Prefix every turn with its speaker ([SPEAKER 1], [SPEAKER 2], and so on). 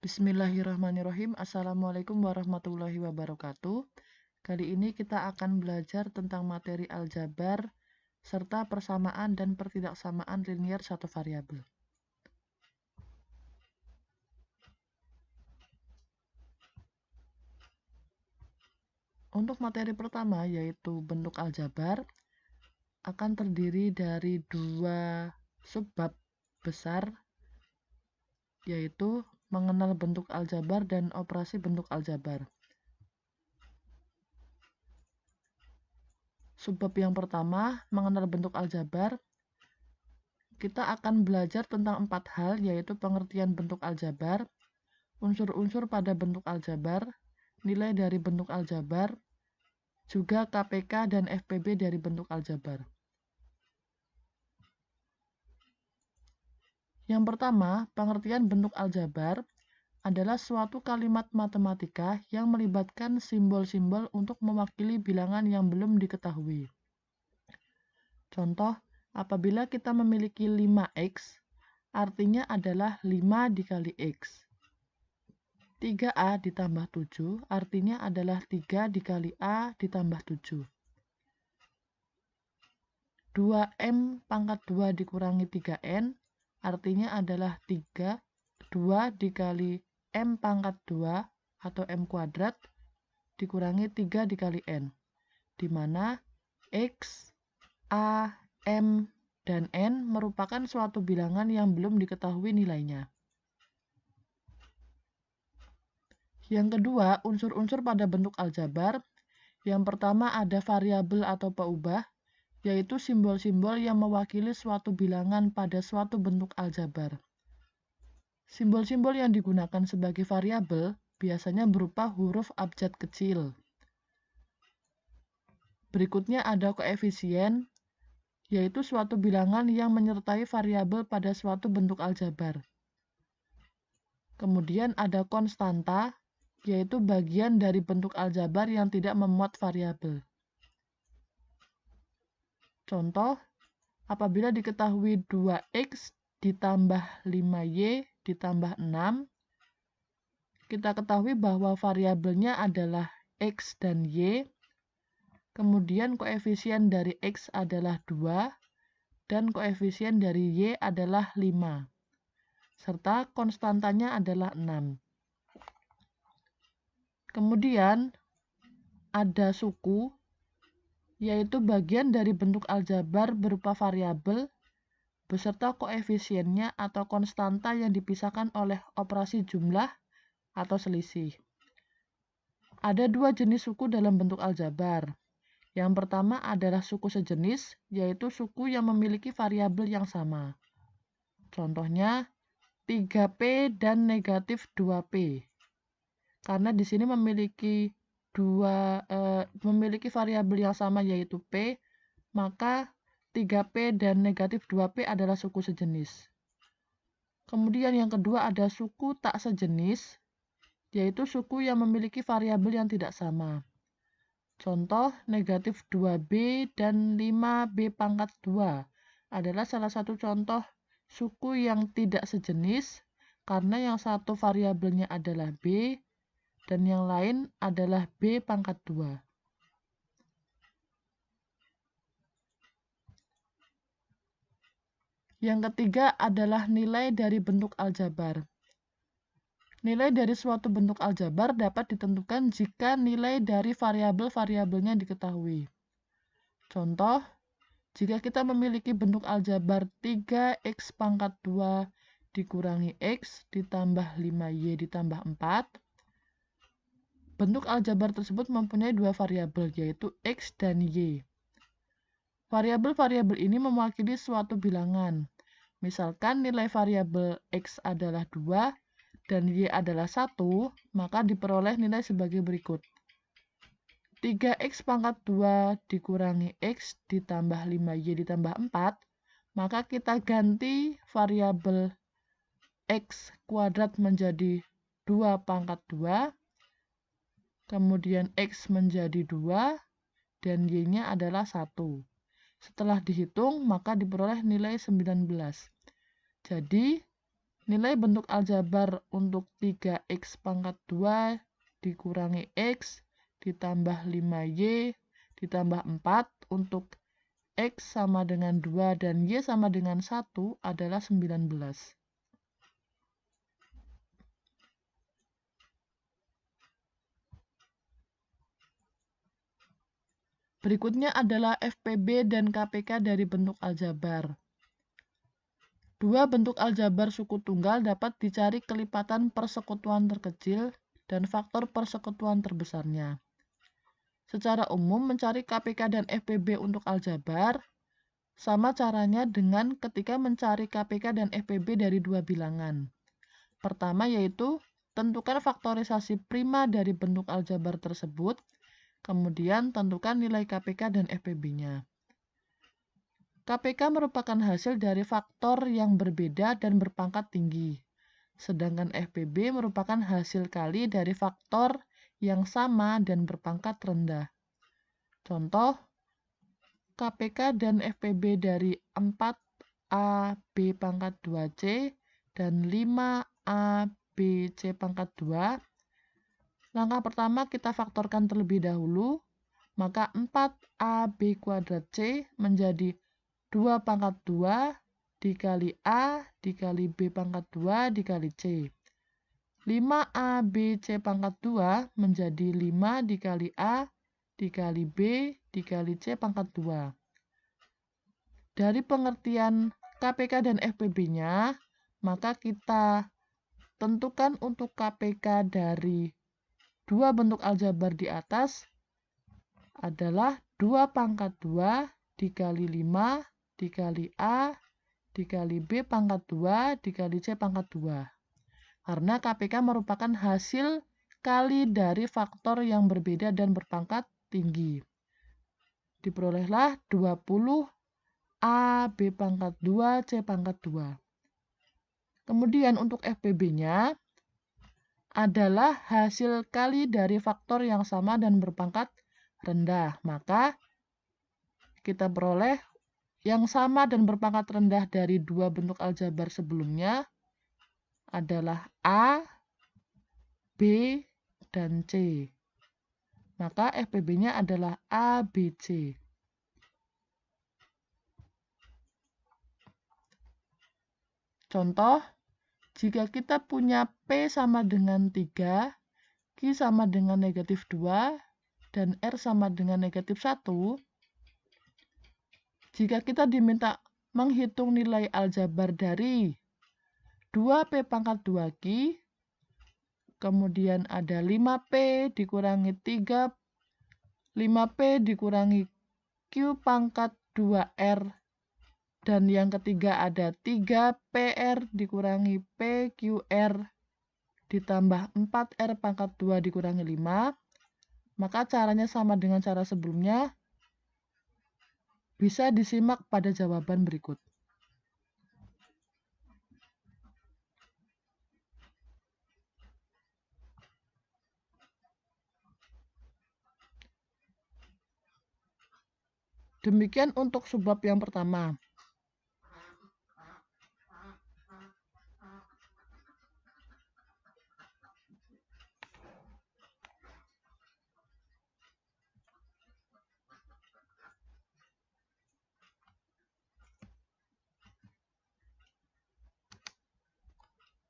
[SPEAKER 1] Bismillahirrahmanirrahim. Assalamualaikum warahmatullahi wabarakatuh. Kali ini kita akan belajar tentang materi aljabar serta persamaan dan pertidaksamaan linier satu variabel. Untuk materi pertama, yaitu bentuk aljabar, akan terdiri dari dua subbab besar, yaitu mengenal bentuk aljabar dan operasi bentuk aljabar. Subbab yang pertama, mengenal bentuk aljabar, kita akan belajar tentang 4 hal, yaitu pengertian bentuk aljabar, unsur-unsur pada bentuk aljabar, nilai dari bentuk aljabar, juga KPK dan FPB dari bentuk aljabar. Yang pertama, pengertian bentuk aljabar adalah suatu kalimat matematika yang melibatkan simbol-simbol untuk mewakili bilangan yang belum diketahui. Contoh, apabila kita memiliki 5x, artinya adalah 5 dikali x. 3a ditambah 7 artinya adalah 3 dikali a ditambah 7. 2m pangkat 2 dikurangi 3n artinya adalah 2 dikali m pangkat 2 atau m kuadrat dikurangi 3 dikali n, di mana x, a, m, dan n merupakan suatu bilangan yang belum diketahui nilainya. Yang kedua, unsur-unsur pada bentuk aljabar. Yang pertama ada variabel atau peubah, yaitu simbol-simbol yang mewakili suatu bilangan pada suatu bentuk aljabar. Simbol-simbol yang digunakan sebagai variabel biasanya berupa huruf abjad kecil. Berikutnya ada koefisien, yaitu suatu bilangan yang menyertai variabel pada suatu bentuk aljabar. Kemudian ada konstanta, yaitu bagian dari bentuk aljabar yang tidak memuat variabel. Contoh, apabila diketahui 2x ditambah 5y ditambah 6, kita ketahui bahwa variabelnya adalah x dan y, kemudian koefisien dari x adalah 2, dan koefisien dari y adalah 5, serta konstantanya adalah 6. Kemudian ada suku, yaitu bagian dari bentuk aljabar berupa variabel beserta koefisiennya atau konstanta yang dipisahkan oleh operasi jumlah atau selisih. Ada dua jenis suku dalam bentuk aljabar. Yang pertama adalah suku sejenis, yaitu suku yang memiliki variabel yang sama. Contohnya 3p dan negatif 2p. Karena di sini memiliki variabel yang sama yaitu p, maka 3p dan negatif 2p adalah suku sejenis. Kemudian yang kedua ada suku tak sejenis, yaitu suku yang memiliki variabel yang tidak sama. Contoh negatif 2b dan 5b pangkat 2 adalah salah satu contoh suku yang tidak sejenis karena yang satu variabelnya adalah b, dan yang lain adalah b pangkat 2. Yang ketiga adalah nilai dari bentuk aljabar. Nilai dari suatu bentuk aljabar dapat ditentukan jika nilai dari variabel-variabelnya diketahui. Contoh, jika kita memiliki bentuk aljabar 3x pangkat 2 dikurangi x ditambah 5y ditambah 4, bentuk aljabar tersebut mempunyai dua variabel, yaitu x dan y. Variabel-variabel ini mewakili suatu bilangan. Misalkan nilai variabel x adalah 2 dan y adalah 1, maka diperoleh nilai sebagai berikut. 3x pangkat 2 dikurangi x ditambah 5y ditambah 4, maka kita ganti variabel x kuadrat menjadi 2 pangkat 2, kemudian x menjadi 2, dan y-nya adalah 1. Setelah dihitung, maka diperoleh nilai 19. Jadi, nilai bentuk aljabar untuk 3x pangkat 2 dikurangi x ditambah 5y ditambah 4 untuk x sama dengan 2 dan y sama dengan 1 adalah 19. Berikutnya adalah FPB dan KPK dari bentuk aljabar. Dua bentuk aljabar suku tunggal dapat dicari kelipatan persekutuan terkecil dan faktor persekutuan terbesarnya. Secara umum, mencari KPK dan FPB untuk aljabar sama caranya dengan ketika mencari KPK dan FPB dari dua bilangan. Pertama yaitu tentukan faktorisasi prima dari bentuk aljabar tersebut, kemudian tentukan nilai KPK dan FPB-nya. KPK merupakan hasil dari faktor yang berbeda dan berpangkat tinggi, sedangkan FPB merupakan hasil kali dari faktor yang sama dan berpangkat rendah. Contoh, KPK dan FPB dari 4AB pangkat 2C dan 5ABC pangkat 2. Langkah pertama kita faktorkan terlebih dahulu, maka 4AB kuadrat C menjadi 2 pangkat 2 dikali A dikali B pangkat 2 dikali C. 5ABC pangkat 2 menjadi 5 dikali A dikali B dikali C pangkat 2. Dari pengertian KPK dan FPB-nya, maka kita tentukan untuk KPK dari dua bentuk aljabar di atas adalah 2 pangkat 2 dikali 5 dikali A dikali B pangkat 2 dikali C pangkat 2. Karena KPK merupakan hasil kali dari faktor yang berbeda dan berpangkat tinggi. Diperolehlah 20 A B pangkat 2 C pangkat 2. Kemudian untuk FPB-nya adalah hasil kali dari faktor yang sama dan berpangkat rendah. Maka kita peroleh yang sama dan berpangkat rendah dari dua bentuk aljabar sebelumnya adalah A, B, dan C. Maka FPB-nya adalah ABC. Contoh, jika kita punya P sama dengan 3, Q sama dengan negatif 2, dan R sama dengan negatif 1, jika kita diminta menghitung nilai aljabar dari 2P pangkat 2Q, kemudian ada 5P dikurangi 3, 5P dikurangi Q pangkat 2R, dan yang ketiga ada 3PR dikurangi PQR ditambah 4R pangkat 2 dikurangi 5, maka caranya sama dengan cara sebelumnya, bisa disimak pada jawaban berikut. Demikian untuk subbab yang pertama.